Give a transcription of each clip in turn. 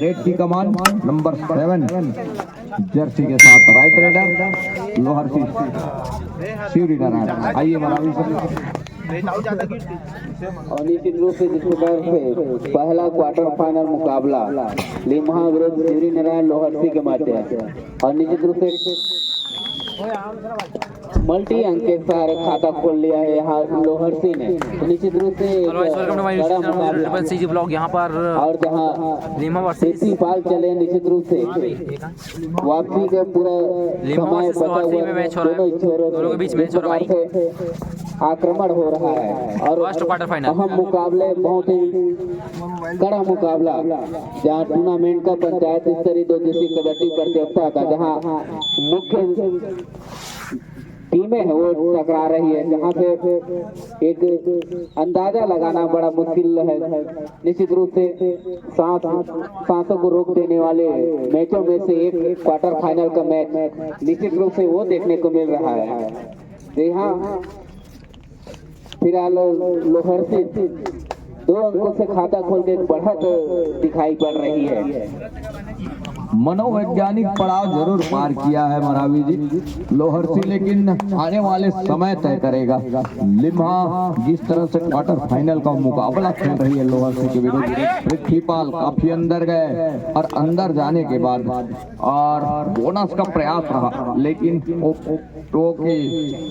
Red की कमान number 7 Jersey के साथ राइट रेडर लोहरसी शिवरी नारायण। आइए मरावी और निश्चित रूप से जिस प्रकार से पहला क्वार्टर फाइनल मुकाबला लिम्हा विरुद्ध शिवरी नारायण लोहरसी के माध्यम और निश्चित रूप से मल्टी अंक के सारे खाता खोल लिया है यहाँ लोहरसी ने। तो निश्चित रूप से बड़ा मुकाबला ब्लॉग यहाँ पर और जहाँ प्रिंसिपाल चले निश्चित रूप से वापसी के पूरा समय बचा हुआ दोनों के बीच मैच हो रहा है, आक्रमण हो रहा है और अहम मुकाबले बहुत ही कड़ा मुकाबला जहाँ टूर्नामेंट का पंचायत स्तरीय 2 दिवसीय कबड्डी प्रतियोगिता का जहाँ मुख्य टीमें हैं वो टकरा रही है, जहाँ पे एक अंदाजा लगाना बड़ा मुश्किल है। निश्चित रूप से सांसों को रोक देने वाले मैचों में से एक क्वार्टर फाइनल का मैच निश्चित रूप से वो देखने को मिल रहा है। यहाँ फिलहाल लोहरसी 2 अंकों से खाता खोल के बढ़त दिखाई पड़ रही है। मनोवैज्ञानिक पड़ाव जरूर पार किया है मरावी जी लोहरसी, लेकिन आने वाले समय तय करेगा। लिम्हा जिस तरह से क्वार्टर फाइनल का मुकाबला खेल रही है लोहरसी के विरुद्ध, पृथ्वीपाल काफी अंदर गए और अंदर जाने के बाद और बोनस का प्रयास रहा, लेकिन टो की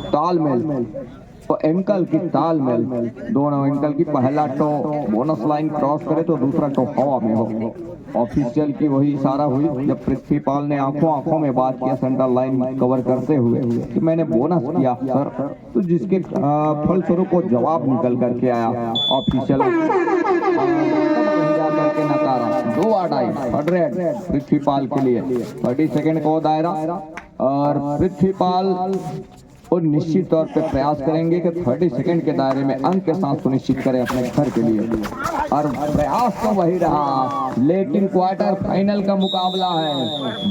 तालमेल तो एंकल की तालमेल, दोनों एंकल की पहला टो बोनस लाइन क्रॉस करे तो दूसरा टो हवा में हो। ऑफिशियल की वही इशारा हुई जब पृथ्वीपाल ने आंखों में बात किया सेंटर लाइन कवर करते हुए कि मैंने बोनस किया सर, तो जिसके फलस्वरूप को जवाब निकल करके आया ऑफिशियल करके नकारा 2 आड़ाई रेड पृथ्वीपाल के लिए 30 सेकंड को दायरा और पृथ्वीपाल और निश्चित तौर पे प्रयास करेंगे कि 30 सेकंड के दायरे में अंक के साथ सुनिश्चित करें अपने घर के लिए। और प्रयास तो वही रहा, लेकिन क्वार्टर फाइनल का मुकाबला है,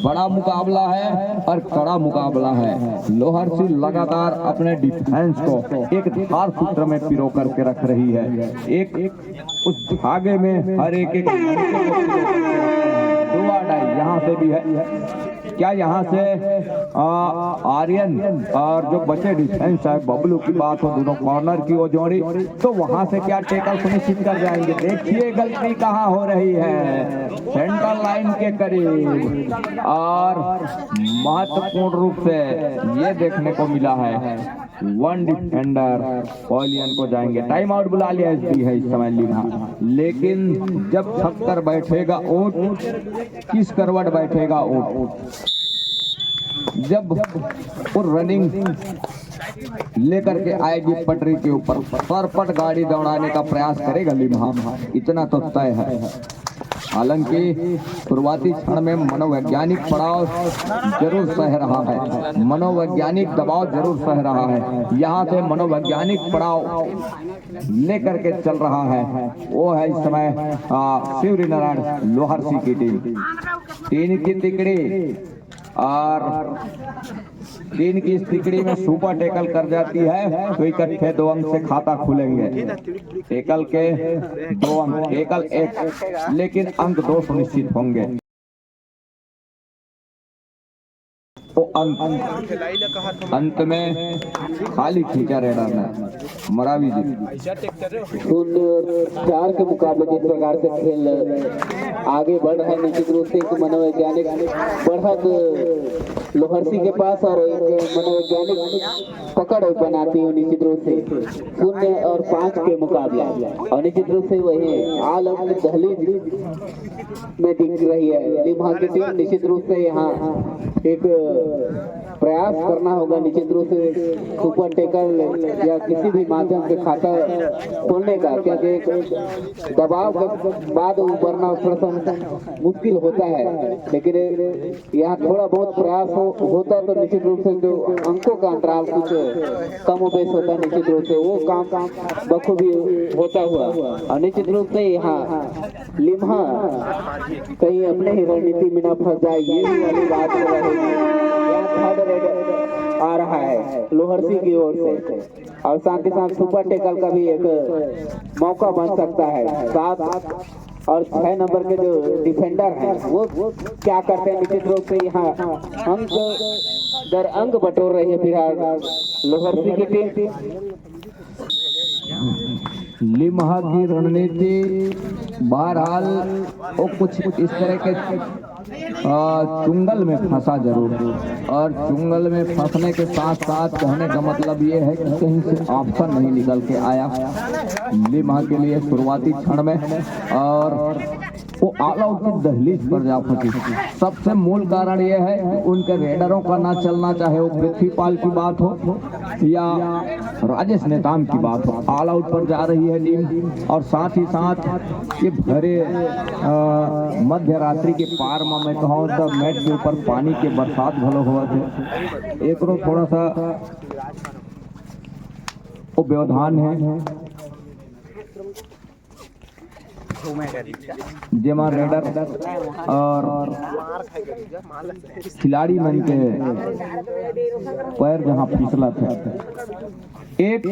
बड़ा मुकाबला है और कड़ा मुकाबला है। लोहरसी लगातार अपने डिफेंस को एक धार सूत्र में पिरो करके रख रही है, एक उस धागे में हर एक यहाँ से भी है क्या, यहाँ से आर्यन और जो बचे डिफेंस है बबलू की बात हो, दोनों कॉर्नर की वो जोड़ी, तो वहां से क्या टेकल सुनिश्चित कर जाएंगे। देखिए गलती कहाँ हो रही है, सेंटर लाइन के करीब, और महत्वपूर्ण रूप से ये देखने को मिला है 1 डिफेंडर पॉलियन को जाएंगे। टाइम आउट बुला लिया है इस समय लिम्हा, लेकिन जब थक कर बैठेगा ऊंट, किस करवट बैठेगा ऊंट, जब वो रनिंग लेकर के आएगी पटरी के ऊपर, सरपट गाड़ी दौड़ाने का प्रयास करेगा लिम्हा, इतना तो तय है। हालांकि शुरुआती क्षण में मनोवैज्ञानिक पड़ाव जरूर सह रहा है, मनोवैज्ञानिक दबाव जरूर सह रहा है। यहाँ से मनोवैज्ञानिक पड़ाव लेकर के चल रहा है, वो है इस समय शिवरी नारायण लोहरसी की टीम। 3 की तिकड़ी और 3 की तिकड़ी में सुपर टेकल कर जाती है तो इकट्ठे 2 अंक से खाता खुलेंगे। टेकल के 2 अंक, टेकल 1, लेकिन अंक 2 सुनिश्चित होंगे। तो अंत में खाली खींचा रेडर ने मरावी जी 0-4 के मुकाबले जिस प्रकार से खेल आगे बढ़ रहा है, निश्चित रूप से एक मनोवैज्ञानिक बढ़त लोहरसी के पास और एक मनोवैज्ञानिक पकड़ बनाती है निश्चित रूप से 0 और 5 के मुकाबला, और निश्चित रूप से वही आलम दहलीज में दिख रही है लिम्हा की टीम। निश्चित रूप से यहाँ एक प्रयास करना होगा निश्चित रूप से सुपर टेकल या किसी भी माध्यम से खाता खोलने का, क्योंकि दबाव के बाद उबरना थोड़ा मुश्किल होता है, लेकिन यहाँ थोड़ा बहुत प्रयास होता तो निश्चित रूप से जो अंकों का अंतराल कुछ कम उपेश होता है, निश्चित रूप से वो काम बखूबी होता हुआ। और निश्चित रूप से यहाँ लिम्हा कहीं अपने ही रणनीति में न फंस जाए, ये भी वाली बात हो रहेगी। आ रहा है लोहरसी की ओर से, और साथ ही साथ सुपर टेकल का भी एक मौका बन सकता है। 7 और 6 नंबर के जो डिफेंडर हैं वो क्या करते हैं, निश्चित रूप से यहाँ अंक दर अंक बटोर रही है फिलहाल लोहरसी की टीम। लिम्हा की रणनीति बहरहाल वो कुछ इस तरह के चुंगल में फंसा जरूर, और चुंगल में फंसने के साथ साथ कहने का मतलब ये है कि कहीं से ऑप्शन नहीं निकल के आया लिम्हा के लिए शुरुआती क्षण में, और वो ऑल आउट की दहलीज पर जा फंसी। सबसे मूल कारण ये है कि उनके रेडरों का ना चलना, चाहे वो पृथ्वीपाल की बात हो या राजेश नेताम की बात हो, ऑल आउट पर जा रही है टीम। और साथ ही साथ ये भरे मध्य रात्रि के पार में मैं कहूँ तो मैच के ऊपर पानी के बरसात भलो हुआ थे, एक थोड़ा सा वो व्यवधान है जेमा रेडर और खिलाड़ी मन के पैर जहां फिसला थे, 1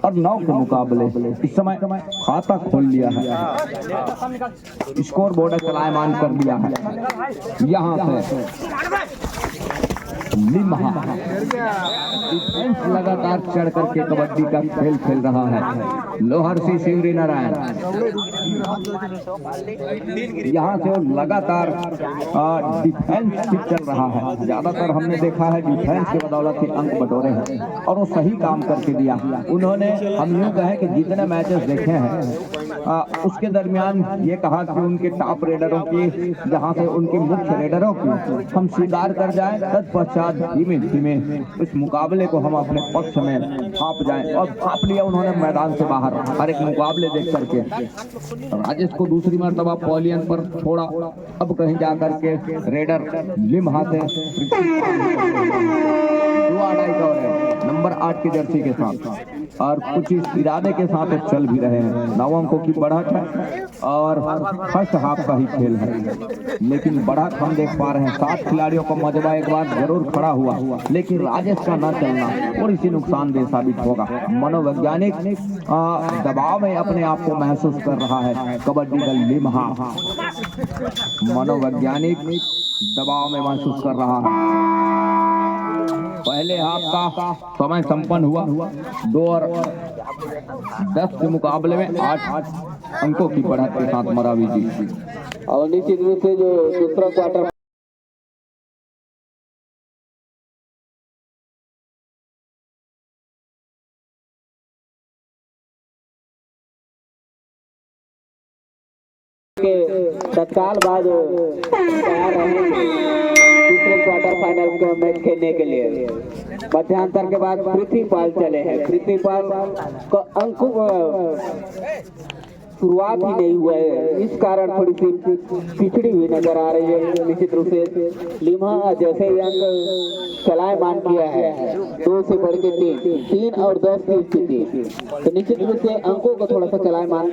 और 9 के मुकाबले इस समय खाता खोल लिया है, स्कोर बोर्ड चलायमान कर दिया है। यहाँ से लिम्हा डिफेंस लगातार चढ़ करके कबड्डी का खेल खेल रहा है। लोहरसी सिंगरी नारायण यहाँ से वो लगातार डिफेंस भी चल रहा है। ज्यादातर हमने देखा है डिफेंस के बदौलत ही अंक बटोरे हैं, और वो सही काम करके दिया। उन्होंने, हम यूँ कहें कि जितने मैचेस देखे हैं उसके दरमियान ये कहा कि उनके टॉप रेडरों की, जहाँ से उनके मुख्य रेडरों की हम स्वीकार कर जाए, तत्पश्चात धीमे धीमे इस मुकाबले को हम अपने पक्ष में भाप जाएं, और भाप लिया उन्होंने मैदान से बाहर हर एक मुकाबले देख करके। राजेश को दूसरी मर्तबा पॉलियन पर छोड़ा, अब कहीं जा करके रेडर लिम्हा से नंबर 8 की जर्सी के साथ और कुछ इस इरादे के साथ चल भी रहे हैं। 9 अंकों की बढ़त है और फर्स्ट हाफ का ही खेल है, लेकिन बढ़त हम देख पा रहे हैं। 7 खिलाड़ियों का मजबा एक बार जरूर खड़ा हुआ, लेकिन राजेश का न चलना थोड़ी सी नुकसानदेह साबित होगा। मनोवैज्ञानिक दबाव में अपने आप को महसूस कर रहा है कबड्डी दल लिम्हा, मनोवैज्ञानिक दबाव में महसूस कर रहा है। पहले हाफ का समय संपन्न हुआ, 2 और 10 के मुकाबले में 8 अंकों की बढ़त के साथ मरावी जीती। और निश्चित रूप से जो दूसरा क्वार्टर के तत्काल बाद तैयार रहे दूसरे क्वार्टर फाइनल का मैच खेलने के लिए। मध्यांतर के बाद पृथ्वीपाल चले हैं। पृथ्वीपाल का अंक शुरुआत ही नहीं हुआ है, इस कारण थोड़ी सी पिछड़ी हुई नजर आ रही है। निश्चित रूप से लिम्हा जैसे ही अंक चलायमान किया है 2 से बढ़ के 3 और 10 की स्थिति, तो निश्चित रूप से अंकों को थोड़ा सा चलायमान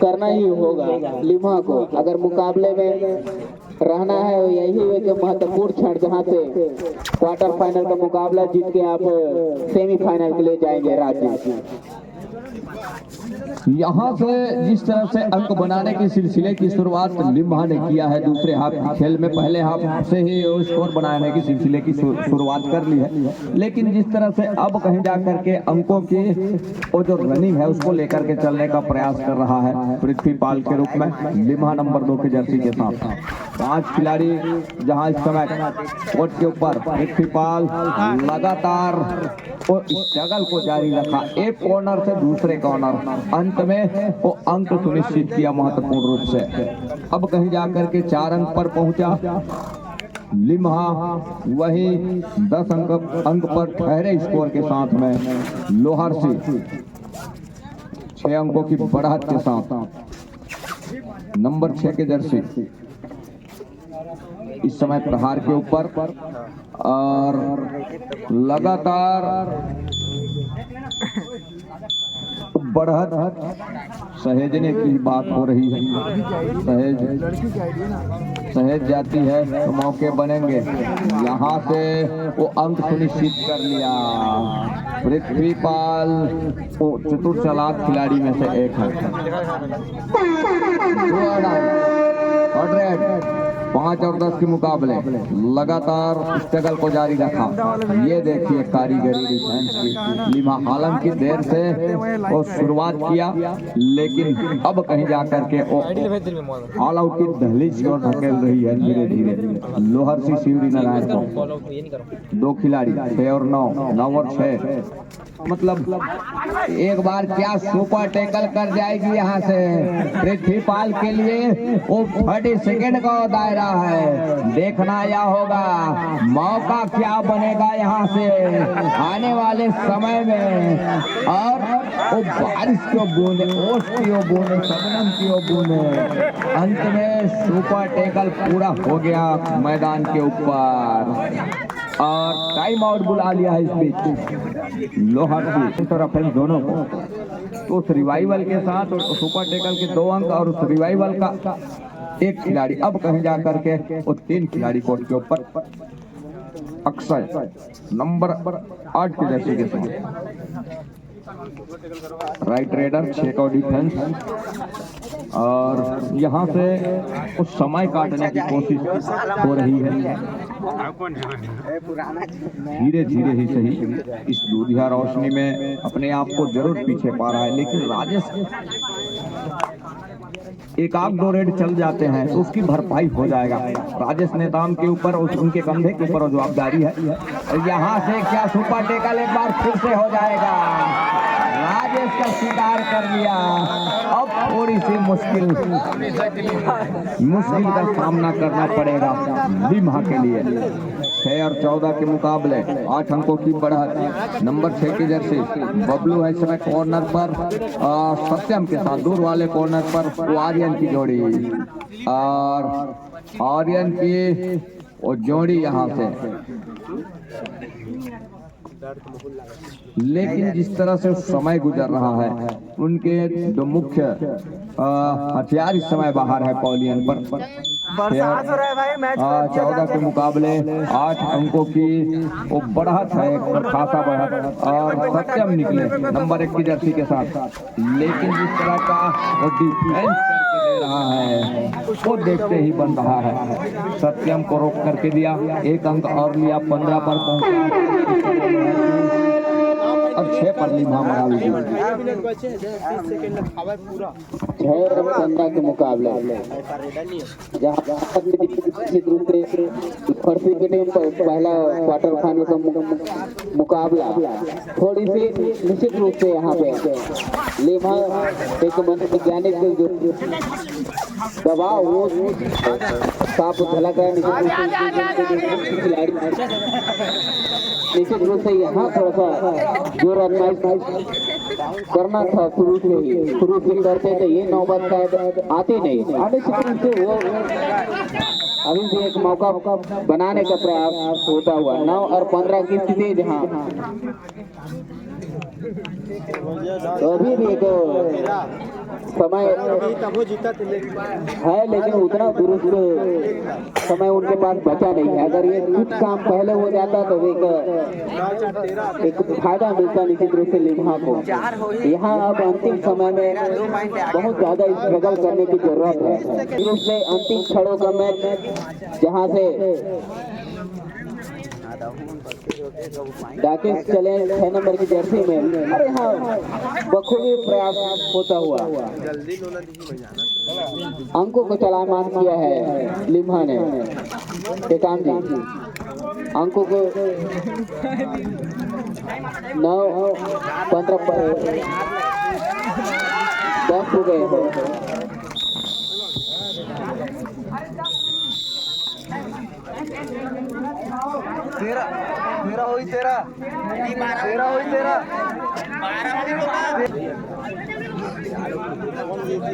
करना ही होगा लिम्हा को, अगर मुकाबले में रहना है। यही एक महत्वपूर्ण क्षण जहां से क्वार्टर फाइनल का मुकाबला जीत के आप सेमीफाइनल के लिए जाएंगे राज्य। यहाँ से जिस तरह से अंक बनाने के सिलसिले की शुरुआत लिम्हा ने किया है दूसरे हाफ के खेल में, पहले हाफ से ही स्कोर बनाने के सिलसिले की शुरुआत कर ली है, लेकिन जिस तरह से अब कहीं जा करके अंकों की वो जो रनिंग है उसको लेकर के चलने का प्रयास कर रहा है पृथ्वीपाल के रूप में लिम्हा नंबर 2 की जर्सी के साथ। 5 खिलाड़ी जहां इस समय कोर्ट के ऊपर पृथ्वीपाल लगातार स्ट्रगल को जारी रखा, एक कॉर्नर से दूसरे कॉर्नर, अंत में वो अंक सुनिश्चित किया महत्वपूर्ण रूप से। अब कहीं जाकर के 4 अंक पर पहुंचा लिम्हा, वही 10 अंक पर ठहरे स्कोर के साथ में लोहरसी 6 अंकों की बढ़त के साथ नंबर 6 के जर्सी इस समय प्रहार के ऊपर, और लगातार बढ़त सहेजने की बात हो रही है। सहेज सहेज जाती है तो मौके बनेंगे। यहाँ से वो अंक सुनिश्चित कर लिया। पृथ्वीपाल वो चतुर चालाक खिलाड़ी में से एक है। 5 और 10 के मुकाबले लगातार स्ट्रगल को जारी रखा। ये देखिए कारीगरी डिफेंस की। लिमा हालम की देर से वो शुरुआत किया, लेकिन अब कहीं जाकर के वो ऑल आउट की दहलीज की ओर धकेल रही है धीरे धीरे। लोहरसी शिवरी नारायण को 2 खिलाड़ी 6 और 9, 9 और 6, मतलब एक बार क्या सुपर टैकल कर जाएगी यहाँ से। पृथ्वीपाल के लिए वो 30 सेकेंड का दायरा है, देखना यह होगा मौका क्या बनेगा यहाँ से आने वाले समय में। और वो बारिश की बूंदे, ओस की बूंदे, शबनम की बूंदे, अंत में सुपर टैकल पूरा हो गया मैदान के ऊपर और टाइम आउट बुला लिया है इस बीच लोहरसी और अफेंस दोनों को। तो उस रिवाइवल के साथ और सुपर टैकल के 2 अंक और उस रिवाइवल का 1 खिलाड़ी। अब कहीं जाकर के वो 3 खिलाड़ी कोर्ट के ऊपर। अक्षय नंबर 8 की जर्सी के साथ राइट रेडर 6 का डिफेंस और यहाँ से उस समय काटने की कोशिश हो रही है। धीरे धीरे ही सही इस दूधिया रोशनी में अपने आप को जरूर पीछे पा रहा है, लेकिन राजेश एक आध 2 रेड चल जाते हैं तो उसकी भरपाई हो जाएगा। राजेश नेताम के ऊपर उनके कंधे के ऊपर जवाबदारी है। यहाँ से क्या सुपर टैकल एक बार फिर से हो जाएगा। राजेश का शिकार कर लिया। अब थोड़ी सी मुश्किल का सामना करना पड़ेगा लिम्हा के लिए। 6 और 14 के मुकाबले 8 अंकों की बढ़त। नंबर 6 की जर्सी बबलू है इस समय कॉर्नर पर सत्यम के साथ दूर वाले कॉर्नर पर आर्यन की जोड़ी और आर्यन की वो जोड़ी यहाँ से। लेकिन जिस तरह से समय गुजर रहा है उनके 2 मुख्य हथियार इस समय बाहर है पॉलियन पर। 14 के मुकाबले 8 अंकों की वो बढ़त है, एक खासा बढ़त और सत्यम निकले नंबर 1 की जर्सी के साथ। लेकिन जिस तरह का वो डिफेंस करके दे रहा है वो देखते ही बन रहा है। सत्यम को रोक करके दिया, 1 अंक और लिया, 15 पर पहुंचा और 6 पर लिम्हा मरा ली। 6 और 15 के मुकाबले जहाँ निश्चित रूप से फर्सी के टीम पर पहला क्वार्टर फाइनल का मुकाबला थोड़ी सी निश्चित रूप से यहाँ पे लिम्हा एक वैज्ञानिक जो दबाव वो साफ झलक रहा है। खिलाड़ी निश्चित रूप से यहाँ थोड़ा सा जोर करना था शुरू से करते थे, ये नौबत शायद आती नहीं। निश्चित रूप से वो अभी भी एक मौका बनाने का प्रयास होता हुआ 9 और 15 की स्थिति जहाँ तो अभी भी एक समय है, लेकिन उतना दुरुस्त समय उनके पास बचा नहीं है। अगर ये कुछ काम पहले हो जाता तो एक फायदा मिलता निश्चित रूप से लिम्हा को। यहाँ अब अंतिम समय में बहुत ज्यादा स्ट्रगल करने की जरूरत है। इसलिए अंतिम क्षणों का मैच जहाँ से डाकिस चले 6 नंबर की जर्सी में, अरे हाँ बखूबी प्रयास होता हुआ अंकों को चलामान किया है लिम्हा ने। टेकाम जी अंकों को 9 15 पर 10 हो गए। तेरा हुई तेरा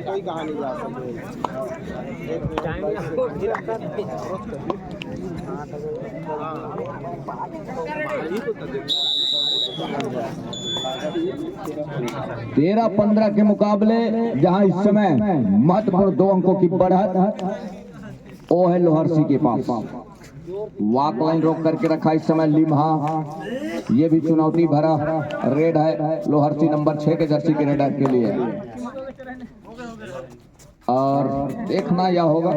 कोई कहानी जा तेरह 15 के मुकाबले जहां इस समय महत्वपूर्ण 2 अंकों की बढ़त वो है लोहरसी के पास। वॉक लाइन रोक करके रखा इस समय लिम्हा। ये भी चुनौती भरा रेड है लोहरसी नंबर 6 के जर्सी के रेडर के लिए। और देखना यह होगा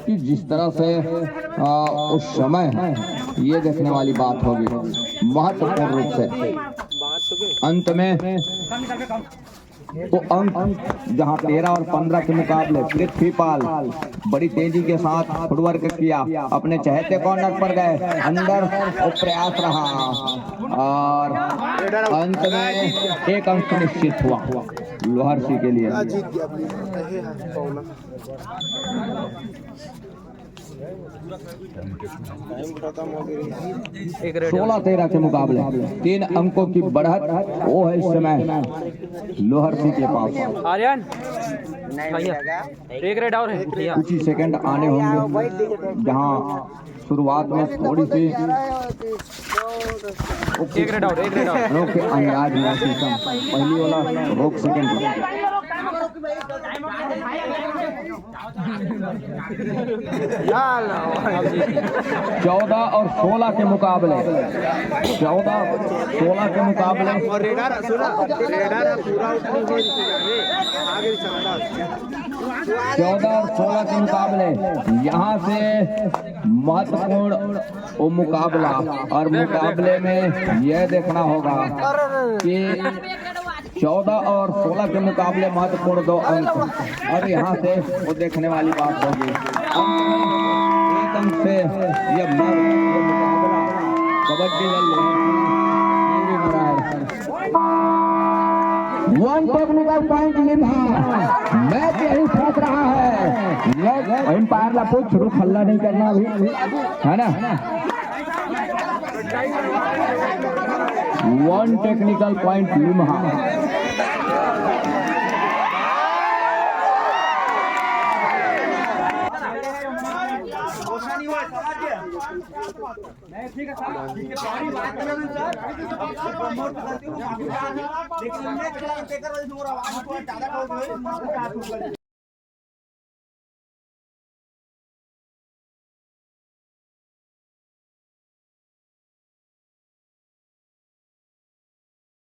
कि जिस तरह से उस समय ये देखने वाली बात होगी महत्वपूर्ण रूप से अंत में तो अंक जहां 13 और 15 के मुकाबले पृथ्वीपाल बड़ी तेजी के साथ फुटवर्क किया, अपने चहेते कॉर्नर पर गए, अंदर वो प्रयास रहा और अंत में एक अंक निश्चित हुआ लोहरसी के लिए। 16-13 के मुकाबले 3 अंकों की बढ़त वो है इस समय लोहरसी के पास। आर्यन एक रेड और है, कुछ ही सेकंड आने होंगे जहां शुरुआत में थोड़ी सी एक रेड और के अंदाज में पहली वाला रोक सेकंड 14 और 16 के मुकाबले 14-16 के मुकाबले और रेडार पूरा आगे चलता 14 और 16 के मुकाबले यहाँ से महत्वपूर्ण वो मुकाबला और मुकाबले में यह देखना होगा कि 14 और 16 के मुकाबले महत्वपूर्ण 2 अंक और यहाँ से वो देखने वाली बात होगी एक अंक से ये मुकाबला कबड्डी वन टेक्निकल पॉइंट लिम्हा मैच यही फंस रहा है। एम्पायर ला कुछ शुरू हल्ला नहीं करना अभी है ना। वन टेक्निकल पॉइंट लिम्हा। ठीक है साहब, ठीक है पानी बात करें सर, प्रमोट करती हूं, लेकिन मैं क्या टेकर वाली नोरा आवाज को ज्यादा कहो